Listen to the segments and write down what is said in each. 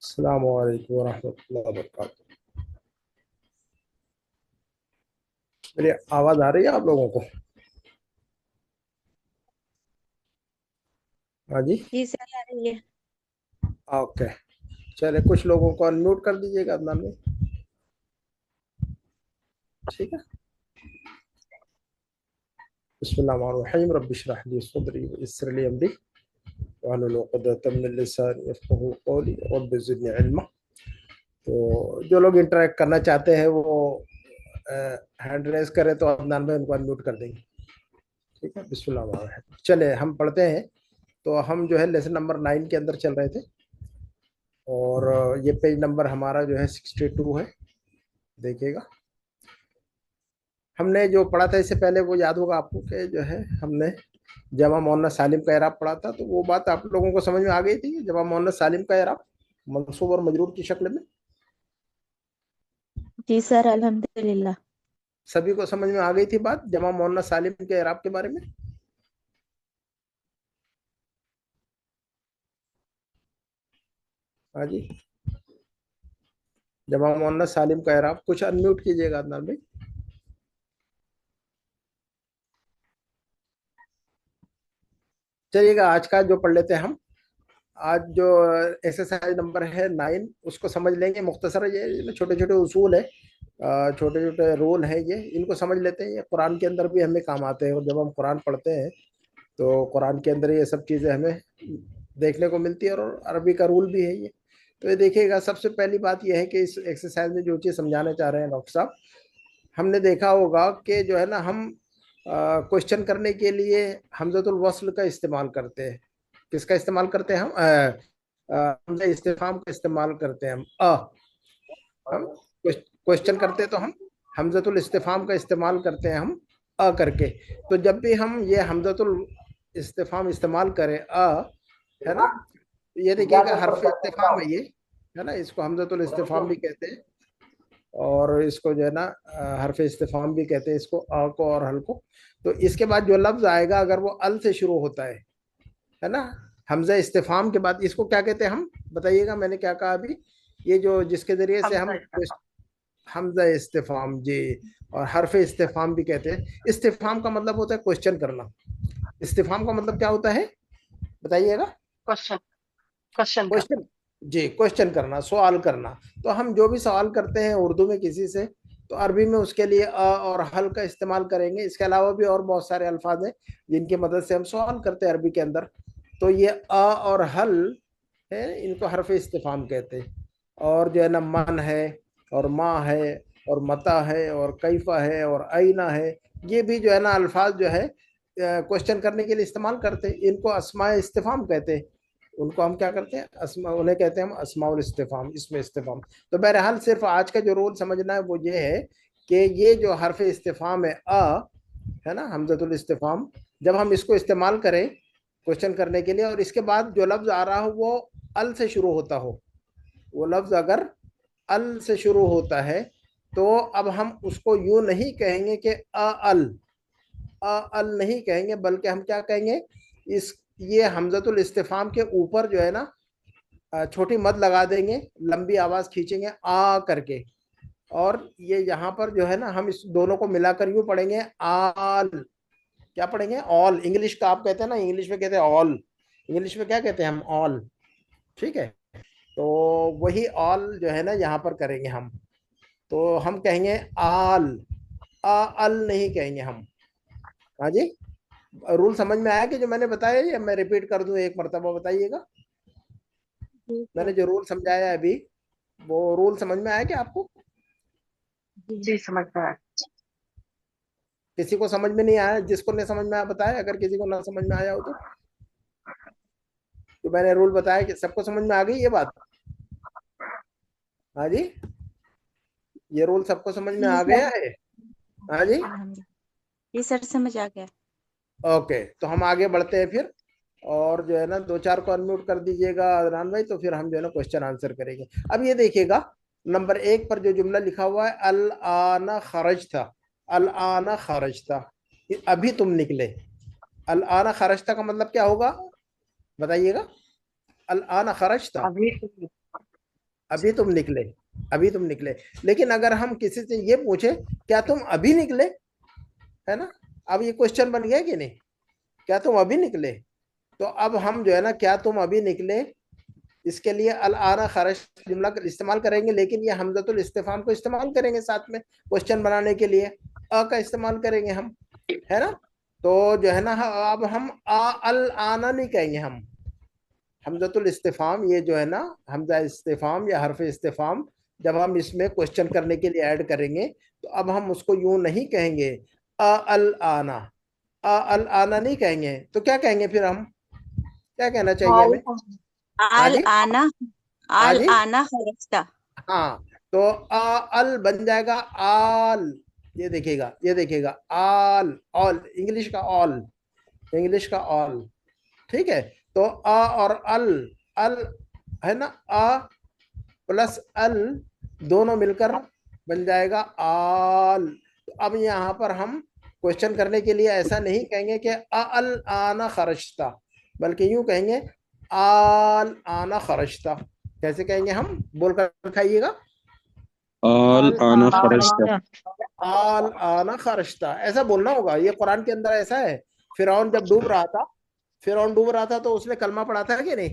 अस्सलाम वालेकुम वरहमतुल्लाहि वबरकातुह। मेरी आवाज आ रही है आप लोगों को? हाँ जी। जी सर आ रही है। ओके। चलिए, कुछ लोगों को अनम्यूट कर दीजिएगा अदनान में। ठीक है। बिस्मिल्लाहिर्रहमानिर्रहीम। रब्बि इश्रह ली सदरी व यस्सिर ली अमरी वहलुल उक़दतम मिन लिसानी यफ़क़हू क़ौली रब्बि ज़िदनी इल्मा। तो जो लोग इंटरेक्ट करना चाहते हैं वो हैंड रेज करें तो अदनान में उनको अनम्यूट कर देंगे। ठीक है। बिस्मिल्लाह। चले हम पढ़ते हैं। तो हम जो है लेसन नंबर 9 के अंदर चल रहे थे और ये पेज नंबर हमारा जो है 62 है। देखिएगा, हमने जो पढ़ा था इससे पहले वो याद होगा आपको कि जो है हमने जमा मोहन्नस सालिम का एराब पढ़ा था। तो वो बात आप लोगों को समझ में आ गई थी, जमा मोहन्नस सालिम का एराब मंसूब और मजरूर की शक्ल में। जी सर अल्हम्दुलिल्लाह। सभी को समझ में आ गई थी बात जमा मोहन्नस सालिम के एराब के बारे में। हाँ जी। जमा मोहन्नस सालिम का एराब, कुछ अनम्यूट कीजिएगा अदनान भाई। चलिएगा, आज का जो पढ़ लेते हैं हम। आज जो एक्सरसाइज नंबर है 9 उसको समझ लेंगे मुख्तसर। ये छोटे छोटे उसूल है, छोटे छोटे रोल हैं, ये इनको समझ लेते हैं। ये कुरान के अंदर भी हमें काम आते हैं और जब हम कुरान पढ़ते हैं तो कुरान के अंदर ये सब चीज़ें हमें देखने को मिलती है और अरबी का रूल भी है ये। तो ये देखिएगा, सबसे पहली बात यह है कि इस एक्सरसाइज में जो चीज़ समझाना चाह रहे हैं डॉक्टर साहब, हमने देखा होगा कि जो है ना हम क्वेश्चन करने के लिए हमजतुल वस्ल का इस्तेमाल करते हैं। किसका इस्तेमाल करते हैं हम? हमजा इस्तिफाम का इस्तेमाल करते हैं हम क्वेश्चन करते हैं तो हम हमजतुल इस्तिफाम का इस्तेमाल करते हैं हम करके। तो जब भी हम ये हमजतुल इस्तिफाम इस्तेमाल करें है ना, ये देखिए कि हर्फ इस्तिफाम है ये, है ना, इसको हमजतुल इस्तिफाम भी कहते हैं और इसको जो है ना हर्फ इस्तिफाम भी कहते हैं, इसको को और हल को। तो इसके बाद जो लफ्ज आएगा अगर वो अल से शुरू होता है ना, हमजा इस्तिफाम के बाद इसको क्या कहते हैं हम? बताइएगा, मैंने क्या कहा अभी? ये जो जिसके जरिए से हम हमजा इस्तिफाम जी, और हर्फ इस्तिफाम भी कहते हैं। इस्तिफाम का मतलब होता है क्वेश्चन करना। इस्तिफाम का मतलब क्या होता है बताइएगा? क्वेश्चन क्वेश्चन का क्वेश्चन जी, क्वेश्चन करना, सवाल करना। तो हम जो भी सवाल करते हैं उर्दू में किसी से, तो अरबी में उसके लिए और हल का इस्तेमाल करेंगे। इसके अलावा भी और बहुत सारे अल्फाज हैं जिनकी मदद से हम सवाल करते हैं अरबी के अंदर। तो ये और हल है, इनको हरफ इस्तिफाम कहते हैं। और जो है ना मन है और माँ है और मता है और कैफा है और आईना है, ये भी जो है ना अल्फाज जो है क्वेश्चन करने के लिए इस्तेमाल करते हैं। इनको अस्माए इस्तिफाम कहते हैं। उनको हम क्या करते हैं? उन्हें कहते हैं हम अस्माउल इस्तिफाम, इसमें इस्तिफाम। तो बहरहाल सिर्फ आज का जो रोल समझना है वो ये है कि ये जो हरफ इस्तिफाम है ना, हमजतुल इस्तिफाम, जब हम इसको इस्तेमाल करें क्वेश्चन करने के लिए और इसके बाद जो लफ्ज आ रहा हो वो अल से शुरू होता हो, वो लफ्ज अगर अल से शुरू होता है तो अब हम उसको यूं नहीं कहेंगे कि अल नहीं कहेंगे, बल्कि हम क्या कहेंगे? इस ये हमजतुल इस्तिफाम के ऊपर जो है ना छोटी मद लगा देंगे, लंबी आवाज खींचेंगे आ करके। और ये यहाँ पर जो है ना हम इस दोनों को मिलाकर यूं पढ़ेंगे आल। क्या पढ़ेंगे? ऑल। इंग्लिश का आप कहते हैं ना, इंग्लिश में कहते हैं ऑल, इंग्लिश में क्या कहते हैं हम? ऑल। ठीक है। तो वही ऑल जो है ना यहाँ पर करेंगे हम। तो हम कहेंगे आल, अल नहीं कहेंगे हम। हाँ जी। रूल समझ में आया कि जो मैंने बताया, या मैं रिपीट कर दूं एक मरतबा? बताइएगा, जी मैंने सर। जो रूल समझाया अभी वो रूल समझ में आया कि आपको? जी जी समझ में आया। किसी को समझ में नहीं आया? जिसको नहीं समझ में आया बताया, अगर किसी को ना समझ में आया हो तो मैंने रूल बताया कि सबको समझ में आ गई ये बात? हाँ जी, ये रूल सबको समझ में जी आ सर गया है? हाँ जी। अल्हम्दुलिल्लाह। जी सर समझ आ गया। ओके, तो हम आगे बढ़ते हैं फिर। और जो है ना दो चार को अनम्यूट कर दीजिएगा अदनान भाई, तो फिर हम जो है ना क्वेश्चन आंसर करेंगे। अब ये देखिएगा, नंबर 1 पर जो जुमला लिखा हुआ है, अल आना खरज था। अल आना खरज था, अभी तुम निकले। अल आना खरज था का मतलब क्या होगा बताइएगा? अल आना खरज था, अभी अभी तुम निकले, अभी तुम निकले। लेकिन अगर हम किसी से ये पूछे क्या तुम अभी निकले, है ना, अब ये क्वेश्चन बन गया कि नहीं, क्या तुम अभी निकले, तो अब हम जो है ना क्या तुम अभी निकले, इसके लिए अल आना खरज जुमला इस्तेमाल करेंगे, लेकिन ये हमजतुल इस्तिफाम को इस्तेमाल करेंगे साथ में क्वेश्चन बनाने के लिए, अ का इस्तेमाल करेंगे हम, है ना। तो जो है ना अब हम अल आना नहीं कहेंगे, हम हमजतुल इस्तिफाम ये जो है ना हमजा इस्तिफाम या हरफ इस्तिफाम जब हम इसमें क्वेश्चन करने के लिए ऐड करेंगे तो अब हम उसको यूं नहीं कहेंगे अल आना, अल आना नहीं कहेंगे, तो क्या कहेंगे फिर हम, क्या कहना चाहिए हमें? हाँ आल जी, आना, हाँ आल जी, आना खरजता। हाँ, तो अल बन जाएगा आल, ये देखिएगा, ये देखिएगा आल, ऑल, इंग्लिश का ऑल, इंग्लिश का ऑल, ठीक है। तो और अल है ना, प्लस अल दोनों मिलकर बन जाएगा आल। तो अब यहाँ पर हम क्वेश्चन करने के लिए ऐसा नहीं कहेंगे कि अल आना खरजता, बल्कि यूं कहेंगे आल आना खरजता। कैसे कहेंगे हम, बोलकर खाइएगा, आल आना खरजता। आल आना खरजता, ऐसा बोलना होगा। ये कुरान के अंदर ऐसा है। फिरौन जब डूब रहा था, फिरौन डूब रहा था तो उसने कलमा पढ़ा था कि नहीं,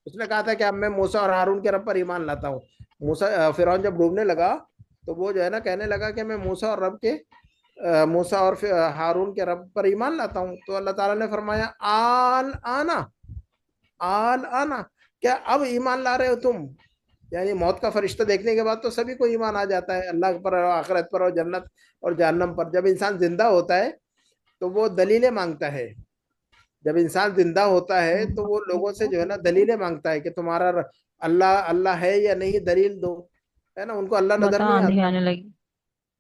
उसने कहा था कि अब मैं मूसा और हारून के रब पर ईमान लाता हूँ। मूसा फिरौन जब डूबने लगा तो वो जो है ना कहने लगा कि मैं मूसा और रब के मूसा और हारून के रब पर ईमान लाता हूँ। तो अल्लाह ताला ने फरमाया आल आना, आल आना, क्या अब ईमान ला रहे हो तुम? यानी मौत का फरिश्ता देखने के बाद तो सभी को ईमान आ जाता है अल्लाह पर और आखिरत पर और जन्नत और जहन्नम पर। जब इंसान जिंदा होता है तो वो दलीलें मांगता है, जब इंसान जिंदा होता है तो वो लोगों से जो है ना दलीलें मांगता है कि तुम्हारा अल्लाह अल्लाह है या नहीं, दलील दो, है ना। उनको अल्लाह नजर बता नहीं आंधी आता। आने लगी,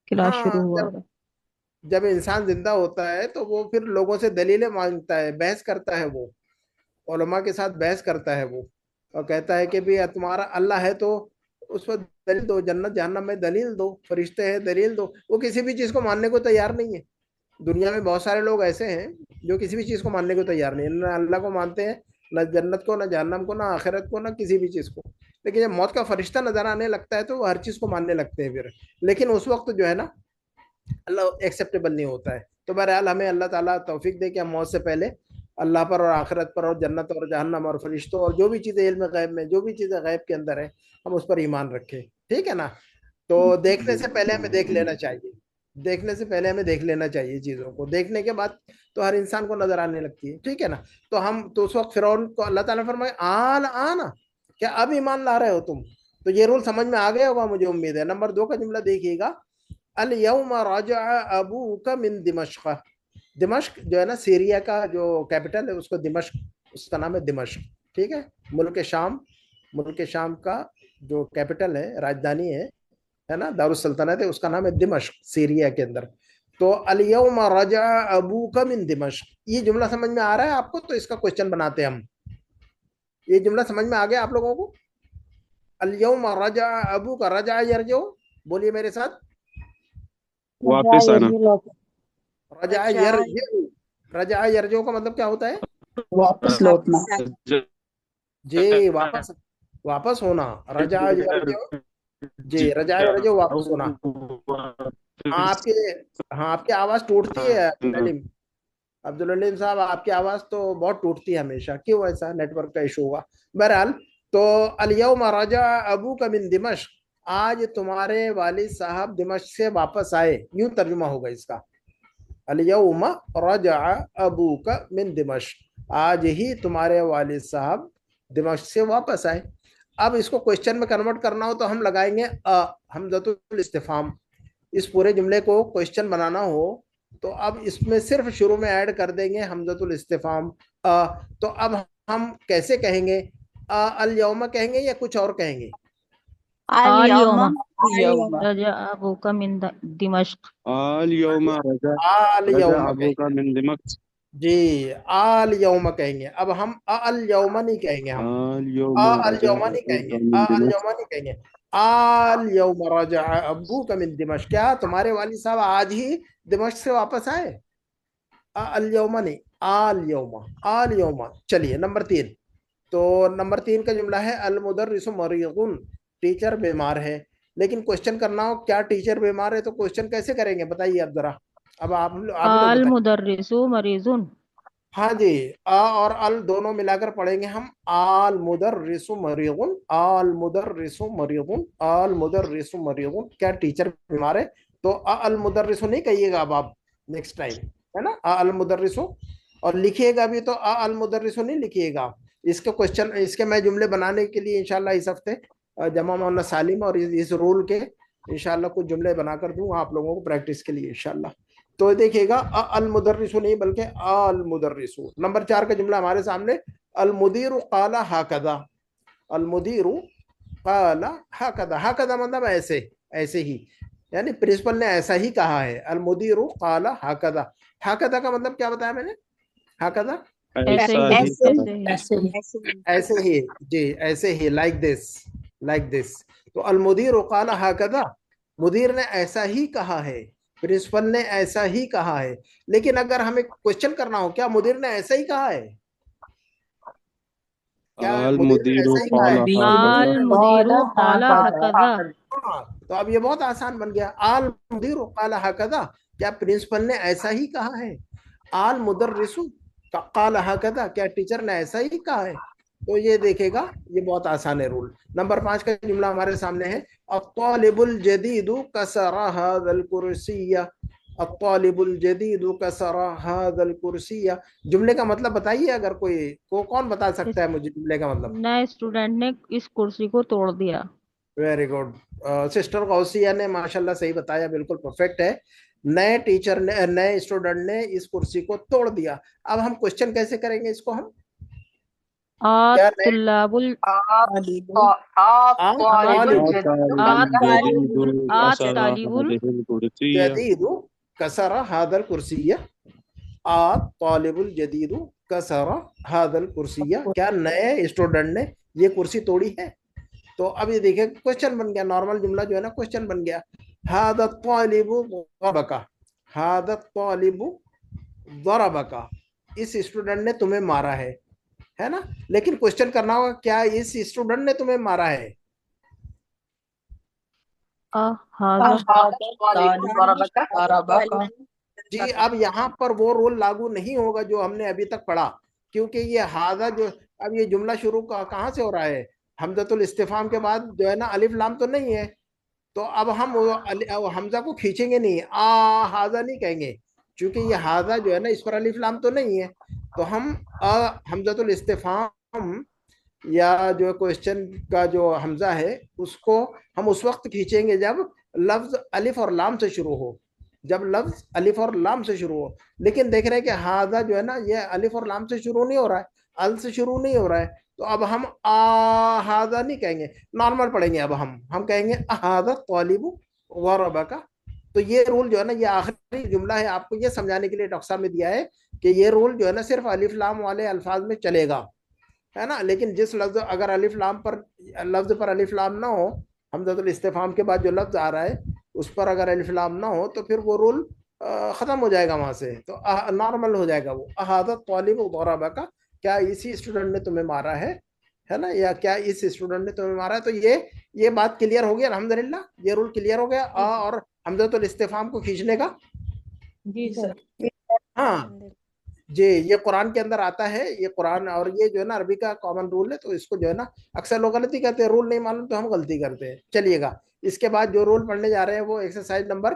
क्लास हाँ, शुरू हुआ जब है। जब इंसान जिंदा होता है तो वो फिर लोगों से दलीलें मांगता है, बहस करता है, वो उलमा के साथ बहस करता है वो, और कहता है कि भाई तुम्हारा अल्लाह है तो उस पर दलील दो, जन्नत जहन्नम में दलील दो, फरिश्ते हैं दलील दो। वो किसी भी चीज को मानने को तैयार नहीं है। दुनिया में बहुत सारे लोग ऐसे हैं जो किसी भी चीज को मानने को तैयार नहीं है, न अल्लाह को मानते हैं, न जन्नत को, न जहन्नम को, न आखिरत को, न किसी भी चीज को। लेकिन जब मौत का फरिश्ता नजर आने लगता है तो वो हर चीज को मानने लगते हैं फिर। लेकिन उस वक्त जो है ना अल्लाह एक्सेप्टेबल नहीं होता है। तो बहरहाल हमें अल्लाह ताला तौफीक दे कि हम मौत से पहले अल्लाह पर और आखिरत पर और जन्नत और जहन्नम और फरिश्तों और जो भी चीज़ें इल्म गैब में, जो भी चीज़ें गैब के अंदर है, हम उस पर ईमान रखें, ठीक है ना। तो देखने से पहले हमें देख लेना चाहिए, देखने से पहले हमें देख लेना चाहिए चीज़ों को, देखने के बाद तो हर इंसान को नजर आने लगती है, ठीक है ना। तो हम तो उस वक्त फिरौन को अल्लाह ताला फरमाए आल आना, क्या अब ईमान ला रहे हो तुम? तो ये रूल समझ में आ गया होगा मुझे उम्मीद है। नंबर 2 का जुमला देखिएगा, अल यौम रजा अबूका मिन दिमश्क। दिमश्क जो है ना सीरिया का जो कैपिटल है उसको दिमश्क, उसका नाम है दिमश्क, ठीक है। मुल्क शाम, मुल्क शाम का जो कैपिटल है, राजधानी है ना, दारुस सल्तनत है, उसका नाम है दिमश्क सीरिया के अंदर। तो अल यौम रजा अबूका मिन दिमश्क, ये जुमला समझ में आ रहा है आपको? तो इसका क्वेश्चन बनाते हैं हम। ये जुमला समझ में आ गया आप लोगों को? अल यौम रजा अबूका, रजा यरजो, बोलिए मेरे साथ, वापस आना। रजा रजा यरजो, रजा यरजो का मतलब क्या होता है? वापस लौटना। जी, वापस, वापस होना, रजा यरजो, जी रजा यरजो वापस होना। हाँ आपके, हाँ आपकी आवाज टूटती है अब्दुल हलीम, अब्दुल हलीम साहब आपकी आवाज तो बहुत टूटती है हमेशा, क्यों? ऐसा नेटवर्क का इशू होगा। बहरहाल, तो अल यौम रजा अबूका मिन दिमश्क, आज तुम्हारे वालिद साहब दिमश्क से वापस आए, यूं तर्जुमा होगा इसका, अल यौम रजा अबूका मिन दिमश्क, आज ही तुम्हारे वालिद साहब दिमश्क से वापस आए। अब इसको क्वेश्चन में कन्वर्ट करना हो तो हम लगाएंगे हमजतुल इस्तिफाम। इस पूरे जुमले को क्वेश्चन बनाना हो तो अब इसमें सिर्फ शुरू में ऐड कर देंगे हमजतुल इस्तिफाम तो अब हम कैसे कहेंगे? अल यौमा कहेंगे या कुछ और कहेंगे? आल आल यौमा, यौमा रजा अबूका मिन दिमश्क। आल यौमा रजा आल रजा यौमा अबूका कहेंगे मिन दिमश्क। जी, आल यौमा कहेंगे। अब हम अल यौमा नहीं कहेंगे, हम आल यौमा अल रजा यौमा नहीं कहेंगे, अबूका मिन अल दिमश्क। यौमा नहीं कहेंगे, आल यौमा रजा अबूका मिन दिमश्क, क्या तुम्हारे वालिद साहब आज ही दिमश्क से वापस आए? अल यौमा नहीं, आल यौमा, आल यौमा। चलिए नंबर 3, तो नंबर 3 का जुमला है अल मुदर्रिसु मरीज़ुन, टीचर बीमार है, लेकिन क्वेश्चन करना हो क्या टीचर बीमार है, तो क्वेश्चन कैसे करेंगे बताइए आप जरा। अब आप लोग अल बताइए। मुदर्रिसु मरीजुन। हाँ जी, आ और अल दोनों मिलाकर पढ़ेंगे हम। आल मुदर्रिसु मरीजुन, आल मुदर्रिसु मरीजुन, आल मुदर्रिसु मरीजुन, क्या टीचर बीमार है। तो अल मुदर्रिसु नहीं कहिएगा अब आप नेक्स्ट टाइम, है ना, अल मुदर्रिसु। और लिखिएगा भी तो अल मुदर्रिसु नहीं लिखिएगा। इसके क्वेश्चन, इसके मैं जुमले बनाने के लिए इंशाल्लाह इस हफ्ते जमा मोहम्मद सालिम और इस रूल के इंशाल्लाह कुछ जुमले बनाकर दूंगा आप लोगों को प्रैक्टिस के लिए इंशाल्लाह। तो देखिएगा अल मुदर्रिसु नहीं बल्कि अल मुदर्रिसु। नंबर 4 का जुमला हमारे सामने, अल मुदीरु काला हाकदा। अल मुदीरु काला हाकदा, हाकदा मतलब ऐसे, ऐसे ही, यानी प्रिंसिपल ने ऐसा ही कहा है। अल मुदीरु काला हाकदा, हाकदा का मतलब क्या बताया मैंने, हाकदा ऐसे ही, ऐसा ही ऐसे ही। ऐसे ही। ऐसे ही। ऐसे ही जी, ऐसे ही, लाइक दिस, लाइक दिस। तो अल मुदीरु काला हाकदा, मुदीर ने ऐसा ही कहा है, प्रिंसिपल ने ऐसा ही कहा है। लेकिन अगर हमें क्वेश्चन करना हो क्या मुदीर ने ऐसा ही कहा है, क्या अल मुदीर ने मुदीरु ऐसा ही कहा है। काला आल हकदा। मुदीरु काला हकदा। हाँ, तो अब ये बहुत आसान बन गया। आल मुदीरु काला हकदा, क्या प्रिंसिपल ने ऐसा ही कहा है। आल मुदर्रिसु काला हकदा, क्या टीचर ने ऐसा ही कहा है। तो ये देखेगा, ये बहुत आसान है रूल। नंबर 5 का जुमला हमारे सामने है, अत्तालिबुल जदीदु कसरा हादल कुर्सिया। अत्तालिबुल जदीदु कसरा हादल कुर्सिया, जुमले का मतलब बताइए, अगर कोई को कौन बता सकता है मुझे जुमले का मतलब। नए स्टूडेंट ने इस कुर्सी को तोड़ दिया। वेरी गुड, सिस्टर गौसिया ने माशाल्लाह सही बताया, बिल्कुल परफेक्ट है। नए टीचर ने, नए स्टूडेंट ने इस कुर्सी को तोड़ दिया। अब हम क्वेश्चन कैसे करेंगे इसको हम, क्या नए तुल्लाबुल आप तालिबुल तालिबुल जदीदु कसरा तालिबुल हादिहिल कुर्सिया। जदीदु कसरा हादल कुर्सिया। तालिबुल जदीदु कसरा हादल कुर्सिया, क्या नए स्टूडेंट ने ये कुर्सी तोड़ी है। तो अब ये देखिए क्वेश्चन बन गया, नॉर्मल जुमला जो है ना क्वेश्चन बन गया। हादा तालिबु ज़रबका, हादा तालिबु ज़रबका, इस स्टूडेंट ने तुम्हें मारा है ना। लेकिन क्वेश्चन करना होगा क्या इस स्टूडेंट ने तुम्हें मारा है। जी, अब यहाँ पर वो रूल लागू नहीं होगा जो हमने अभी तक पढ़ा, क्योंकि ये हादा जो, अब ये जुमला शुरू कहाँ से हो रहा है, हमजतुल इस्तिफाम के बाद जो है ना अलिफ लाम तो नहीं है। तो अब हम हमजा को खींचेंगे नहीं, हाजा नहीं कहेंगे, क्योंकि ये हाजा जो है ना इस पर अलिफ लाम तो नहीं है। तो हम हमजतुल इस्तिफाम या जो क्वेश्चन का जो हमजा है उसको हम उस वक्त खींचेंगे जब लफ्ज अलिफ और लाम से शुरू हो, जब लफ्ज अलिफ और लाम से शुरू हो। लेकिन देख रहे हैं कि हाजा जो है ना ये अलिफ और लाम से शुरू नहीं हो रहा है, अल से शुरू नहीं हो रहा है। तो अब हम हाजा नहीं कहेंगे, नॉर्मल पढ़ेंगे। अब हम कहेंगे हाजा तालिबु वरबका। तो ये रूल जो है ना, ये आखिरी जुमला है, आपको ये समझाने के लिए डॉक्टर साहब ने दिया है कि ये रूल जो है ना सिर्फ अलिफ लाम वाले अल्फाज में चलेगा, है ना। लेकिन जिस लफ्ज, अगर अलिफ लाम पर, लफ्ज पर अलिफ लाम ना हो, हमजतुल इस्तिफाम के बाद जो लफ्ज आ रहा है उस पर अगर अलिफ लाम ना हो तो फिर वो रूल खत्म हो जाएगा वहां से, तो नॉर्मल हो जाएगा वो। अहादा तालिब का, क्या इसी स्टूडेंट ने तुम्हें मारा है ना, या क्या इस स्टूडेंट ने तुम्हें मारा है। तो ये बात क्लियर हो गई अल्हम्दुलिल्लाह, ये रूल क्लियर हो गया। और हमजतुल इस्तिफाम को खींचने का। जी सर। हाँ जी, ये कुरान के अंदर आता है, ये कुरान, और ये जो है ना अरबी का कॉमन रूल है। तो इसको जो है ना अक्सर लोग गलती करते हैं, रूल नहीं मालूम तो हम गलती करते हैं। चलिएगा, इसके बाद जो रूल पढ़ने जा रहे हैं वो एक्सरसाइज नंबर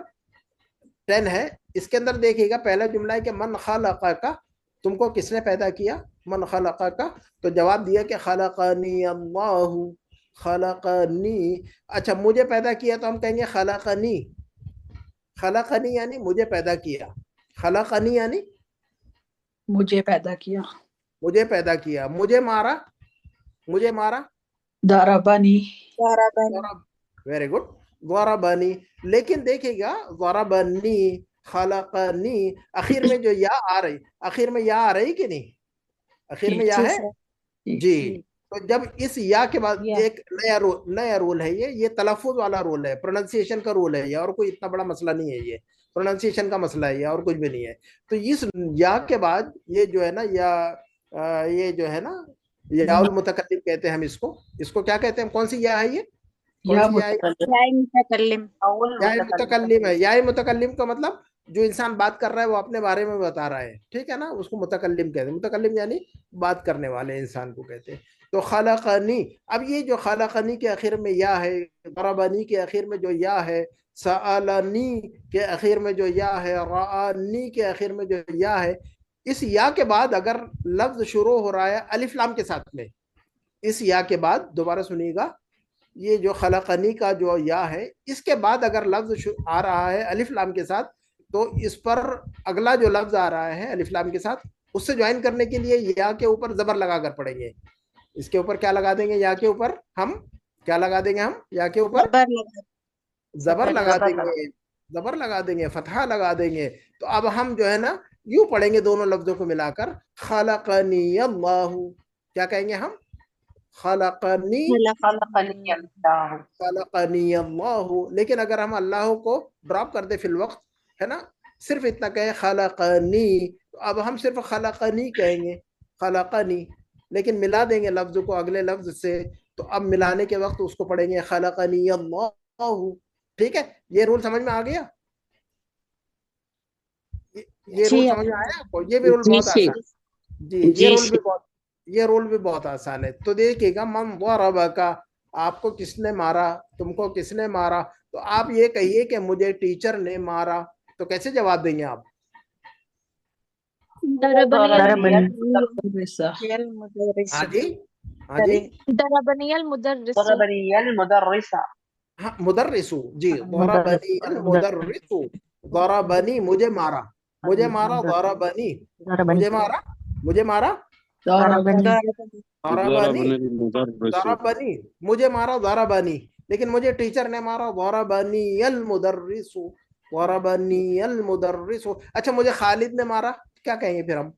10 है। इसके अंदर देखिएगा पहला जुमला है कि मन खलका का, तुमको किसने पैदा किया, मन खलका का। तो जवाब दिया कि खलकनी अल्लाहु, खलकनी। अच्छा, मुझे पैदा किया तो हम कहेंगे खलकनी, खलकनी यानी मुझे पैदा किया, खलकनी यानी मुझे पैदा किया। मुझे पैदा किया। मुझे मारा, मुझे मारा दरबनी। Very good, ज़रबनी। लेकिन देखिएगा ज़रबनी, खलकनी, आखिर में जो या आ रही, आखिर में या आ रही कि नहीं, आखिर में या है जी। तो जब इस या के बाद एक नया रूल है, ये तलफ़ुज़ वाला रूल है, प्रोनाउंसिएशन का रूल है ये, और कोई इतना बड़ा मसला नहीं है, ये प्रोनाउंसिएशन का मसला है ये, और कुछ भी नहीं है। तो इस या के बाद ये जो है ना, ये जो है ना याउल मुतकल्लिम कहते हैं हम इसको क्या कहते हैं, कौन सी या है ये, کون या سی یا मुतकल्लिम या मुतकल्लिम یا متکلم ہے. یا متکلم کا مطلب جو انسان بات کر رہا ہے وہ اپنے بارے میں بتا رہا ہے, ٹھیک ہے نا, اس کو متکلم کہتے ہیں. متکلم یعنی بات کرنے والے انسان کو کہتے ہیں. تو خلقنی, اب یہ جو خلقنی کے آخر میں یا ہے, ضربنی کے آخر میں جو یا ہے, سألنی کے آخر میں جو یا ہے, رآنی کے آخر میں جو یا ہے, اس یا کے بعد اگر لفظ شروع ہو رہا ہے الف لام کے ساتھ میں, اس یا کے بعد دوبارہ سنیے گا, یہ جو خلقنی کا جو یا ہے اس کے بعد اگر لفظ آ رہا ہے الف لام کے ساتھ, تو اس پر اگلا جو لفظ آ رہا ہے الف لام کے ساتھ اس سے جوائن کرنے کے لیے یا کے اوپر زبر لگا کر پڑھیں گے. اس کے اوپر کیا لگا دیں گے, یا کے اوپر ہم کیا لگا دیں گے, ہم یا کے اوپر زبر لگا زبر لگا دیں گے, زبر لگا دیں گے, فتحہ لگا دیں گے. تو اب ہم جو ہے نا یوں پڑھیں گے دونوں لفظوں کو ملا کر, خلقنی اللہ, کیا کہیں گے ہم, خلقنی خلقنی اللہ. خلقنی اللہ. لیکن اگر ہم اللہ کو ڈراپ کر دیں فی الوقت, ہے نا, صرف اتنا کہیں خلقنی, تو اب ہم صرف خلقنی کہیں گے, خلقنی, لیکن ملا دیں گے لفظ کو اگلے لفظ سے. تو اب ملانے کے وقت اس کو پڑھیں گے خلقنی اللہ. ٹھیک ہے, یہ رول سمجھ میں آ گیا, یہ رول سمجھ میں آیا آپ کو, یہ بھی رول بہت آسان ہے. جی, یہ رول بھی بہت آسان ہے. تو دیکھیے گا, من ضربک, آپ کو کس نے مارا, تم کو کس نے مارا, تو آپ یہ کہیے کہ مجھے ٹیچر نے مارا. تو کیسے جواب دیں گے آپ, ضربنی المدرسة المدرس ہاں جی, ہاں جی, ضربنی المدرس ضربنی المدرسہ. ہاں مدرسو, جی, ضربنی المدرسو, ضربنی مجھے مارا, مجھے مارا, ضربنی مجھے مارا, مجھے مارا, ضربني ضربنی ضربني المدرس ضربنی مجھے مارا, ضربنی, لیکن مجھے ٹیچر نے مارا, ضربنی المدرس, ضربنی المدرس. اچھا مجھے خالد نے مارا, کیا کہیں گے پھر ہم,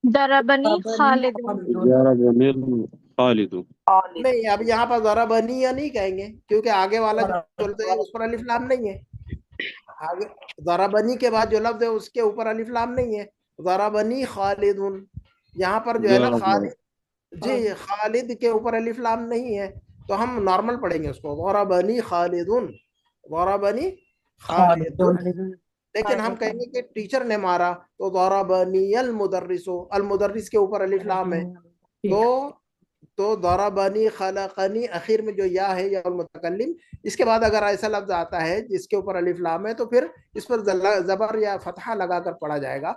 ضربنی خالد ضربني الخالد. نہیں, اب یہاں پر ضربنی یا نہیں کہیں گے, کیونکہ آگے والا جو بولتے ہیں اس پر الف لام نہیں ہے. آگے ضربنی کے بعد جو لفظ ہے اس کے اوپر الف لام نہیں ہے. ضربنی خالد, یہاں پر جو ہے نا خالد, جی, خالد کے اوپر الف لام نہیں ہے, تو ہم نارمل پڑھیں گے اس کو, ضربنی خالد, ضربنی خالد. لیکن ہم کہیں گے کہ ٹیچر نے مارا, تو ضربنی المدرس, المدرس کے اوپر الف لام ہے. تو ضربنی خلقنی اخیر میں جو یا ہے یا المتکلم, اس کے بعد اگر ایسا لفظ آتا ہے جس کے اوپر الف لام ہے تو پھر اس پر زبر یا فتحہ لگا کر پڑھا جائے گا.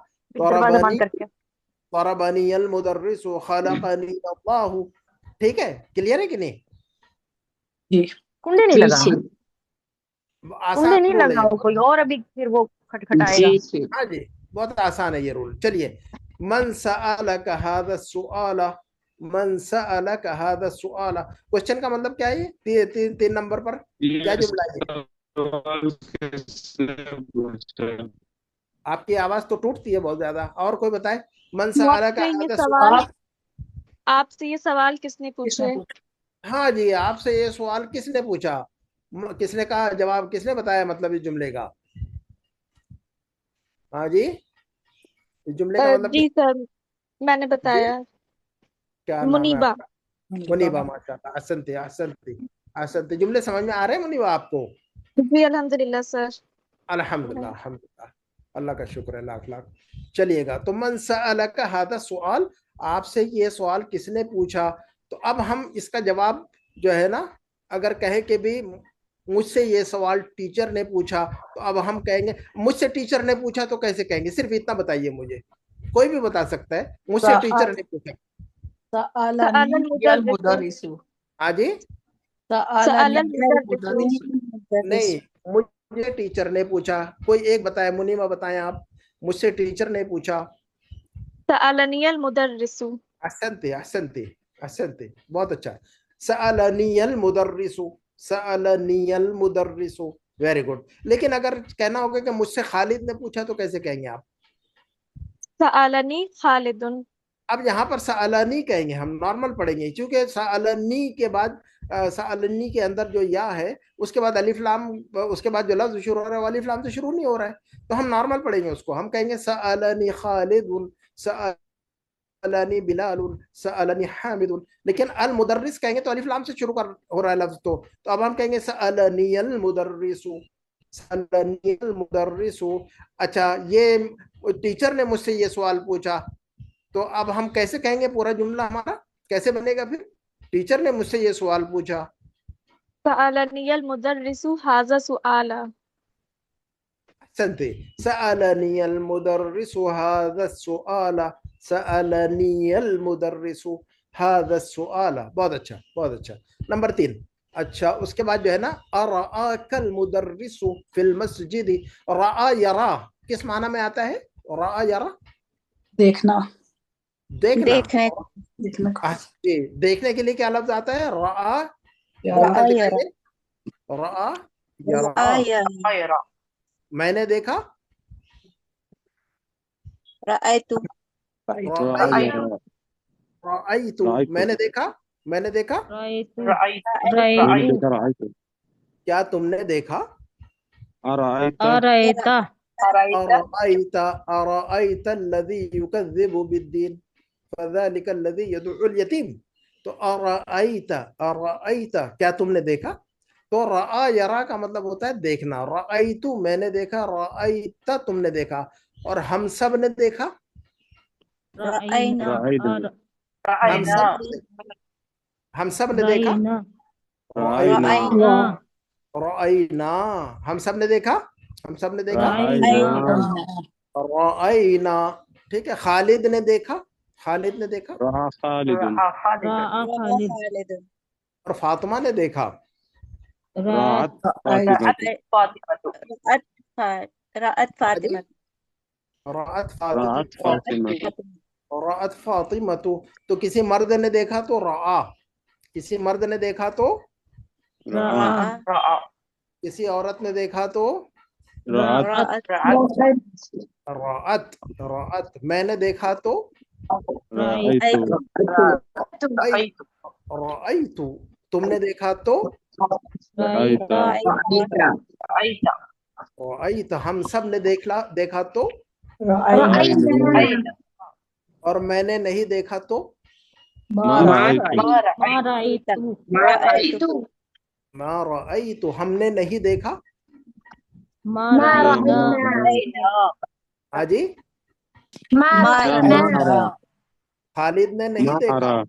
ضربنی المدرس خلقنی اللہ. ٹھیک ہے, کلیئر ہے کہ نہیں, جی کنڈے نہیں لگا, آسان کنڈے نہیں رول ہے لگا یہ. کوئی اور, ابھی پھر وہ کھٹکھٹائے گا. ہاں جی, بہت آسان ہے یہ رول. چلیے, من سألک هذا السؤال, من سألک هذا السؤال, کوشچن کا مطلب کیا ہے, تین نمبر پر کیا جملہ ہے. آپ کی آواز تو ٹوٹتی ہے بہت زیادہ, اور کوئی بتائے, من سألک هذا السؤال. آپ سے یہ سوال کس نے پوچھے, ہاں جی, آپ سے یہ سوال کس نے پوچھا, کس نے کہا, جواب کس نے بتایا, مطلب اس جملے کا, ہاں جی, اس جملے کا مطلب جی سر میں نے بتایا, کیا نام ہے منیبا. آپ کا, منیبا, ماشاء اللہ, احسنتی احسنتی احسنتی. جملے سمجھ میں آ رہے ہیں منیبا آپ کو, جی الحمدللہ سر. الحمدللہ الحمدللہ, اللہ کا شکر ہے, لاکھ لاکھ. چلیے گا, تو من سألک هذا السؤال, آپ سے یہ سوال کس نے پوچھا. تو اب ہم اس کا جواب جو ہے نا, اگر کہیں کہ بھی مجھ سے یہ سوال ٹیچر نے پوچھا, تو اب ہم کہیں گے مجھ سے ٹیچر نے پوچھا, تو کیسے کہیں گے, صرف اتنا بتائیے مجھے, کوئی بھی بتا سکتا ہے, مجھ سے ٹیچر نے پوچھا. سألني المدرس ہاں جی, سألني المدرس نہیں, مجھے ٹیچر نے پوچھا, کوئی ایک بتائے, منیما بتائیں آپ, مجھ سے ٹیچر نے پوچھا. سألنی المدرس. احسنتی احسنتی احسنتی, بہت اچھا. سألنی المدرس, سألنی المدرس, ویری گڈ. لیکن اگر کہنا ہوگا کہ مجھ سے خالد نے پوچھا, تو کیسے کہیں گے آپ, سألنی خالد. اب یہاں پر سألنی کہیں گے, ہم نارمل پڑھیں گے, چونکہ سألنی کے بعد, سألنی کے اندر جو یا ہے اس کے بعد الف لام, اس کے بعد جو لفظ شروع ہو رہا ہے وہ الف لام سے شروع نہیں ہو رہا ہے, تو ہم نارمل پڑھیں گے اس کو, ہم کہیں گے سألنی خالد, सअलनी बिलालुन सअलनी हामिदुन, लेकिन अल मुदर्रिस कहेंगे तो अलिफ लाम से शुरू कर हो रहा है लफ्ज, तो अब हम कहेंगे सअलनी अल मुदर्रिसु, सअलनी अल मुदर्रिसु। अच्छा, ये टीचर ने मुझसे ये सवाल पूछा, तो अब हम कैसे कहेंगे पूरा जुमला हमारा कैसे बनेगा फिर? टीचर ने मुझसे ये सवाल पूछा। सअलनियल मुदर्रिसु हाज़ा सुआला। सनते सअलनी अल मुदर्रिसु हाज़ा सुआला, सअलनी अल मुदर्रिसु हाज़ा सुआला। बहुत अच्छा, बहुत अच्छा। नंबर 3। अच्छा, उसके बाद जो है ना, अरआकल मुदर्रिसु फिल मस्जिद। रआ यरा किस माना में आता है? रआ यरा देखना देखना। देखना जी, देखने के लिए क्या लफ्ज आता है? रआ या बोलकर दिखाइए। रआ यरा, خيرا मैंने देखा। रअयतु रअयतु, रअयतु मैंने देखा, मैंने देखा। रअयतु رأيت मैंने रअयतु देखा रअयतु क्या तुमने देखा? अरअयत अरअयता رأيت अरअयत अरअयत الذي يكذب بالدين فذلك الذي يدعو اليتيم। तो अरअयत अरअयत क्या तुमने देखा? तो रआ यरा का मतलब होता है देखना। रअयतु मैंने देखा, रअयत तुमने देखा, और हम सब ने देखा। रअयना रअयना हम सब ने देखा। रअयना रअयना रअयना रअयना हम सब ने देखा, हम सब ने देखा। रअयना रअयना, ठीक है। खालिद ने देखा, खालिद ने देखा, रअा खालिदुन رأى خالد रअा खालिद खालिद और फातिमा ने देखा। रअत रअत फातिमतु रअत फातिमा रअत रअत फातिमतु रअत फातिमतु। तो किसी मर्द ने देखा तो रआ, किसी मर्द ने देखा तो रअा رأى किसी औरत ने देखा तो रअत रअत रअत। मैंने देखा तो रअयतु رأيت रअयतु। तुमने देखा तो रअयत رأيت रअयत। हम सब ने देखा तो, رأيت और मैंने नहीं देखा तो मा रअयतु ما मा رأيت रअयतु मा रअयतु। हमने नहीं देखा। मा रअयना हाँ जी, मा हरा खालिद ने नहीं मा देखा। हरा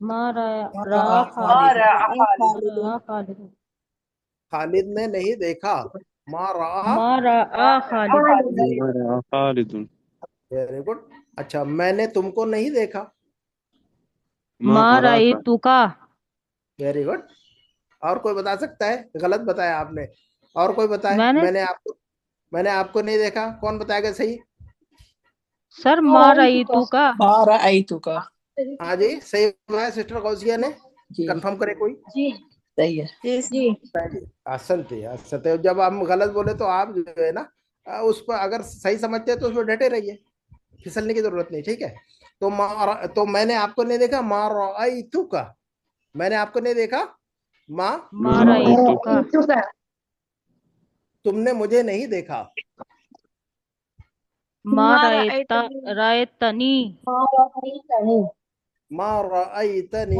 मा रअा ما खालिद رأى خالد रअा खालिद खालिद ने नहीं देखा। मा रआ। मा रअा खालिद मा रअा खालिदुन वेरी गुड। अच्छा, मैंने तुमको नहीं देखा। मा रअयतुका वेरी गुड। और कोई बता सकता है? गलत बताया आपने। और कोई बताए? मैंने आपको नहीं देखा। कौन बताएगा सही? सर मा रअयतुका बारह आई तुका हाँ जी, सही है सिस्टर गौसिया ने। जी कंफर्म करे कोई? सही है जी असंते असंते। जब हम गलत बोले तो आप जो है ना, उस पर अगर सही समझते हैं तो उस पर डटे रहिए, फिसलने की जरूरत नहीं, ठीक है। तो मैंने आपको नहीं देखा। मा रअयतुका, मैंने आपको नहीं देखा। मा रअयतुका तुमने मुझे नहीं देखा। मा रअयता रअयतनी मा रअयतनी।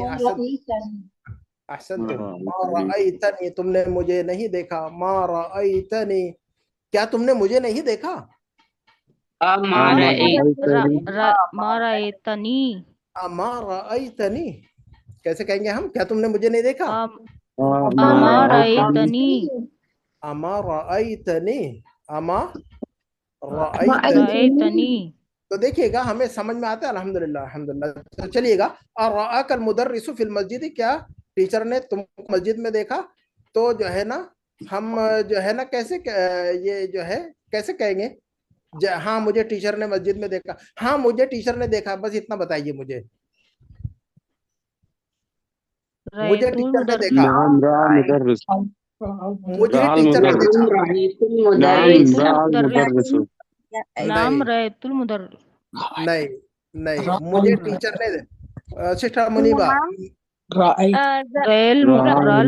अहसनतुम। मा रअयतनी, तुमने मुझे नहीं देखा। मा रअयतनी, क्या तुमने मुझे नहीं देखा? मा रअयतनी मा रअयतनी कैसे कहेंगे हम? क्या तुमने मुझे नहीं देखा? मा रअयतनी अमा रअयतनी, अमा रअयतनी। तो देखिएगा, हमें समझ में आता है। अल्हम्दुलिल्लाह अल्हम्दुलिल्लाह। तो चलिएगा, अरआकल मुदर्रिसु फिल मस्जिद, क्या टीचर ने तुमको मस्जिद में देखा? तो जो है ना, हम जो है ना कैसे ये जो है कैसे कहेंगे? हाँ, मुझे टीचर ने मस्जिद में देखा। हाँ, मुझे टीचर ने देखा, बस इतना बताइए मुझे। मुझे टीचर ने देखा। नाम रअा मुदर्रिस मुझे रअा टीचर ने मुदर्रिस देखा। नाम रअा मुदर्रिस नाम रअयतुल मुदर्रिस नहीं नहीं, मुझे टीचर ने सिस्टर मुनीबा रअल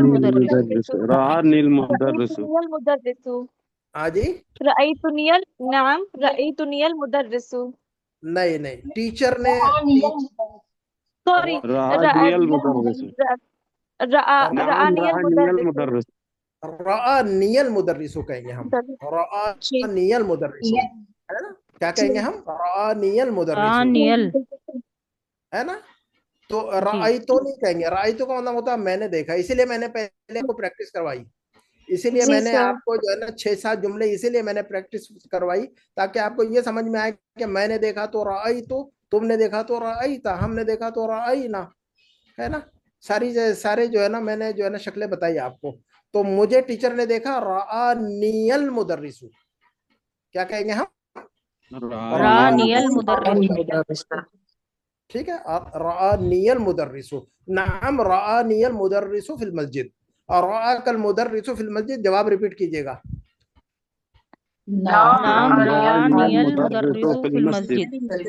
मुदर्रिस रअा नील मुदर्रिस मुदर्रिसु। हाँ जी, रअयतुनियल नाम रअयतुनियल मुदर्रिसु। नहीं नहीं, टीचर ने सॉरी रआनी المدرس रआनी रआनी المدرس रआनियल मुदर्रिसु कहेंगे हम, रआनियल मुदर्रिसु, है ना? क्या कहेंगे हम? रआनियल मुदर्रिसु, रानियल है ना? तो राई तो नहीं कहेंगे, राई तो का मतलब होता है मैंने देखा, इसीलिए मैंने पहले को प्रैक्टिस करवाई, इसीलिए जी मैंने सर। आपको जो है ना 6-7 जुमले इसीलिए मैंने प्रैक्टिस करवाई ताकि आपको ये समझ में आए कि मैंने देखा तो राई तो, तुमने देखा तो राई था, हमने देखा तो राई ना, है ना? सारे जो है ना मैंने जो है ना शक्लें बताई आपको। तो मुझे टीचर ने देखा, रानियल मुदर्रिसु, क्या कहेंगे हम? रानियल मुदर्रिस ठीक है, रानियल मुदर्रिसु, नाम रानियल मुदर्रिसु फिल मस्जिद, और राकल मुदर्रिसु फिल मस्जिद, जवाब रिपीट कीजिएगा। नाम रानियल المدرس मुदर्रिस في फिल المسجد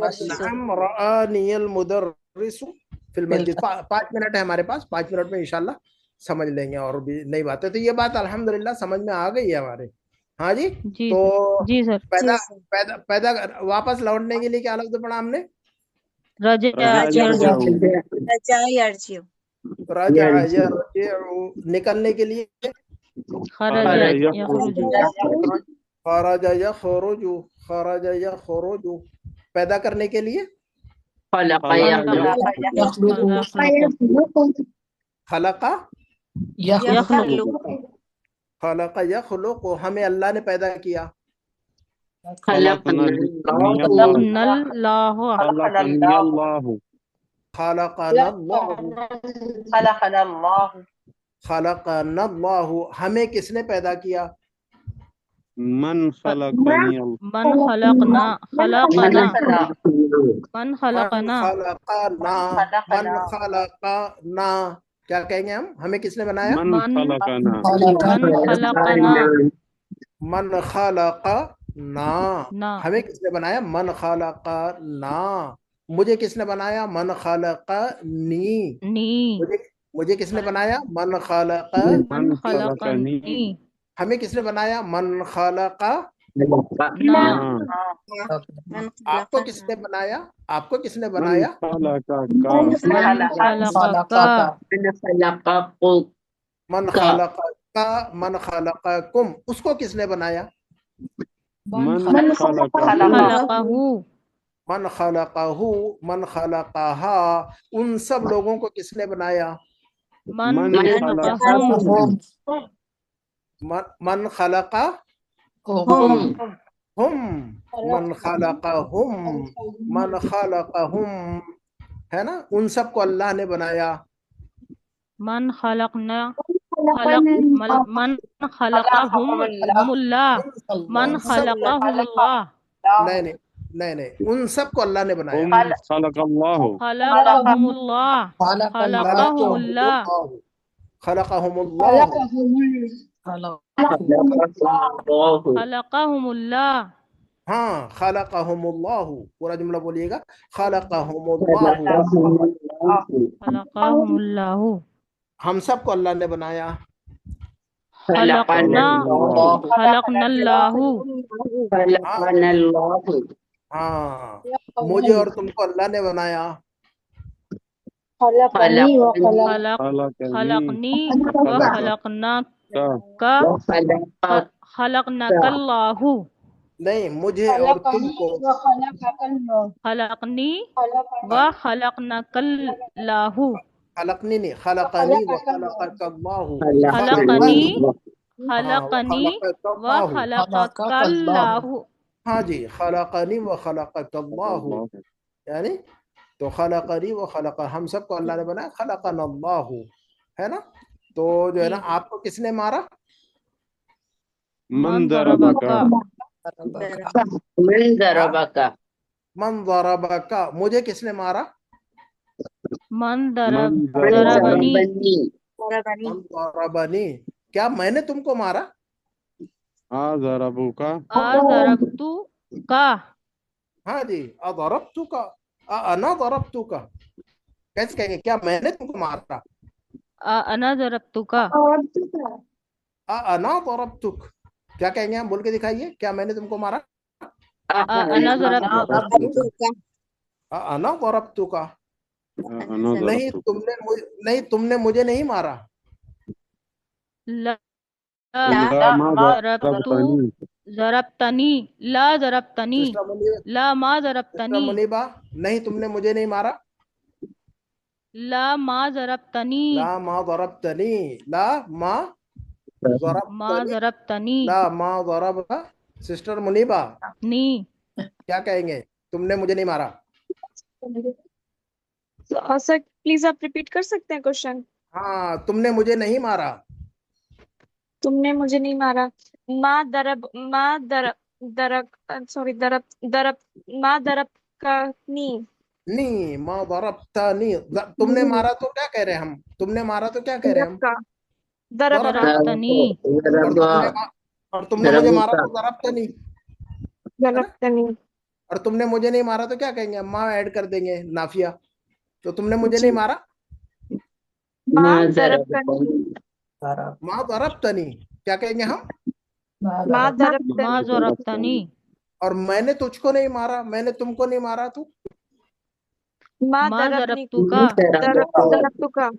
मस्जिद नाम रानियल मुदर्रिसु फिल मस्जिद। 5 मिनट है हमारे पास, 5 मिनट में इंशाल्लाह समझ लेंगे और भी नई बातें। तो ये बात अल्हम्दुलिल्लाह समझ में आ गई है हमारे। हाँ जी, जी तो जी सर पैदा पैदा पैदा वापस लौटने के लिए क्या लफ्ज पढ़ा हमने? रजा रजा यरजू रजा यरजिउ राजा यरजिउ, निकलने के लिए खरजा यखरुज यखरुजु खराजा यखरुजु, खराजा यखरुजु, पैदा करने के लिए खलक खलका यखलुक खलका यखलुकु, हमें अल्लाह ने पैदा किया। खलकनल्लाहु खलकनल्लाहु खलकनल्लाहु, खलकनल्लाहु, हमें किसने पैदा किया? मन खलकनी मन खलकना खलकना मन मन खलकना खलकना, मन खलकना, क्या कहेंगे हम? हमें किसने बनाया? मन खलकना मन खलकना मन खलकना, ना हमें किसने बनाया? मन खलकना। मुझे किसने बनाया? मन खलकनी। नी मुझे किसने बनाया? मन खलक। मन खलकनी हमें किसने बनाया? मन खलका। ना आपको किसने बनाया? आपको किसने बनाया? मन खलका मन खलका, मन खलकाकुम, उसको किसने बनाया? मन खलकहू मन खलकाहू, मन खलकाहा, उन सब लोगों को किसने बनाया? मन खलकहुम मन खलका हम, मन खलकाहुम, मन खलकाहुम, है ना? उन सब को अल्लाह ने बनाया। मन खलकना मन खलकहुमुल्लाह मन खलकहुमुल्लाह नहीं नहीं नहीं नहीं, उन सब को अल्लाह ने बनाया। खलकल्लाहु खलकहुमुल्लाह खलकहुमुल्लाह खलकहुमुल्लाह, खलकहुमुल्लाह हाँ, खलकहुमुल्लाह, पूरा जुमला बोलिएगा। खलकहुमुल्लाह, खलकहुमुल्लाहु हम सब को अल्लाह ने बनाया। खलकना खलकनल्लाहु हाँ, मुझे और तुमको अल्लाह ने बनाया। खलकनी व खलकनाका खलकनकल्लाहु नहीं, मुझे और तुमको, खलकनी व खलकनकल्लाहु खलकनी नहीं, खलकनी व खलककल्लाहु, खलकनी खलकनी व खलककल्लाहु। खलककल्लाहु हाँ जी, खलकनी व खलककल्लाहु, यानी तो खलकनी व खलक, हम सबको अल्लाह ने बनाया। खलकनल्लाहु, है ना? तो जो है ना, आपको किसने मारा? मन दरबका मन दरबका, मुझे किसने मारा? मन मन दरबनी मन दरबनी, क्या मैंने तुमको मारा? दरबुका अदरबतु का हाँ जी, अदरबतुका, अना दरबतुका, कैसे कहेंगे? क्या मैंने तुमको मारा? अना दरबतु का अना दरबतुक, क्या कहेंगे हम? बोल के दिखाइए, क्या मैंने तुमको मारा? أنا ضربتك अना ضربتुका أنا नहीं ضربتك नहीं तुमने मुझे नहीं मारा لا لا ما ضربت ضربتني ضربتني لا ضربتني لا ما सिस्टर ضربتني मुनीबा नहीं तुमने मुझे नहीं मारा لا ما ضربتني ला मा ضربتनी ला मा ما ضربتनी ضربتني ला मा ضرب सिस्टर मुनीबा ني क्या कहेंगे तुमने मुझे नहीं मारा सर प्लीज आप रिपीट कर सकते हैं क्वेश्चन? हाँ तुमने मुझे नहीं मारा तुमने मुझे नहीं मारा। माँ दरब सॉरी दरब माँ दरब का नी नहीं मा ضربتनी तुमने मारा तो क्या कह रहे हैं हम तुमने मारा तो क्या कह रहे हैं हम का दरब का ضربتني और तुमने मुझे मारा तो ضربتनी दरबतनी और तुमने मुझे नहीं मारा तो क्या कहेंगे माँ ऐड कर देंगे नाफिया तो तुमने मुझे नहीं मारा माँ दरबतनी माँ ضربتनी क्या कहेंगे हम माँ ما दरबतनी ضربتني और मैंने तुझको नहीं मारा मैंने तुमको नहीं मारा तो माँ ما दरबनी ضربتك दरबतुका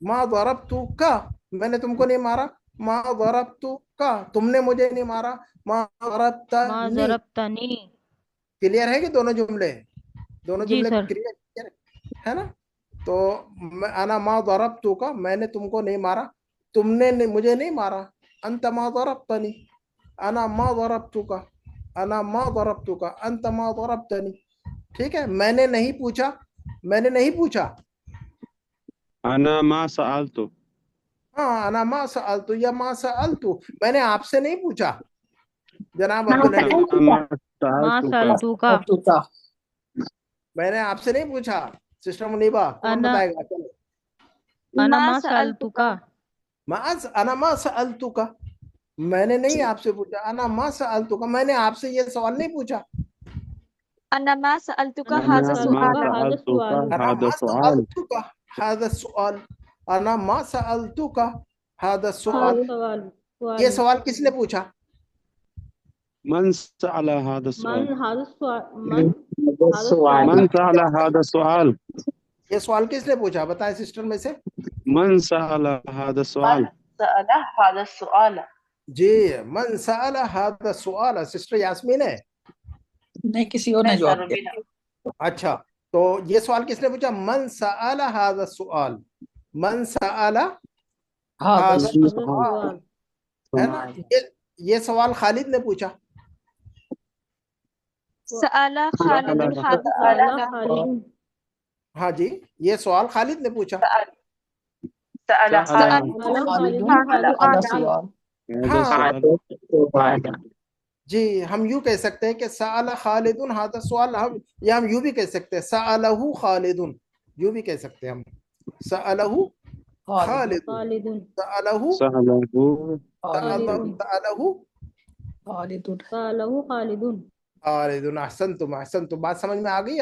माँ ضربتुका मैंने तुमको नहीं मारा माँ ضربتुका तुमने मुझे नहीं मारा माँ ما ضربتनी ضربتني क्लियर है कि दोनों जुमले जी सर। क्लियर है ना तो अना माँ ضربتुका मैंने तुमको नहीं मारा तुमने मुझे नहीं मारा अंत माँ ضربتनी अना माँ ضربتुका अना माँ ضربتुका अंत माँ ضربتनी ठीक है मैंने नहीं पूछा أنا ما سألت हाँ अना माँ सअलतु या माँ सअलतु मैंने आपसे नहीं पूछा जनाब अब्दुल हलीम أنا ما ما سألتك سألتك मैंने आपसे नहीं पूछा सिस्टर मुनीबा कौन अना- बताएगा चलो أنا ما ما سألتك سألتك अना मा सअलतुका मैंने नहीं आपसे पूछा अना मा सअलतुका मैंने आपसे ये सवाल नहीं पूछा أنا ما سألتك أنا هذا أنا ما السؤال هذا سألتك السؤال هذا السؤال هذا السؤال अना मा सअलतुका هذا هذا السؤال السؤال ये सवाल किसने पूछा من سأل هذا السؤال من هذا السؤال من هذا السؤال من سأل هذا السؤال ये सवाल किसने पूछा बताए सिस्टर में से من سأل هذا السؤال سأل هذا السؤال जी मन सअल هذا السؤال सिस्टर यास्मीन है नहीं किसी और ने जवाब दिया अच्छा तो ये सवाल किसने पूछा मन सअल هذا السؤال मन सअल हाँ هذا बस هذا السؤال السؤال है ना ये सवाल खालिद ने पूछा سأل خالد هذا سأل السؤال خالد हाँ जी ये सवाल खालिद ने पूछा سأل سأل خالد سأل خالد خالد هذا السؤال هذا السؤال जी हम यूं कह सकते हैं कि सअल खालिदुन हादा सवाल हम या हम यूं भी कह सकते हैं सअलहु खालिदुन यूं भी कह सकते हैं हम सअलहु खालिद خالد सअलहु سأله सअलहु खालिद سأله خالد खालिदुन अहसनतुम बात समझ में आ गई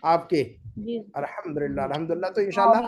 आपके जी अल्हम्दुलिल्लाह अल्हम्दुलिल्लाह तो इंशाल्लाह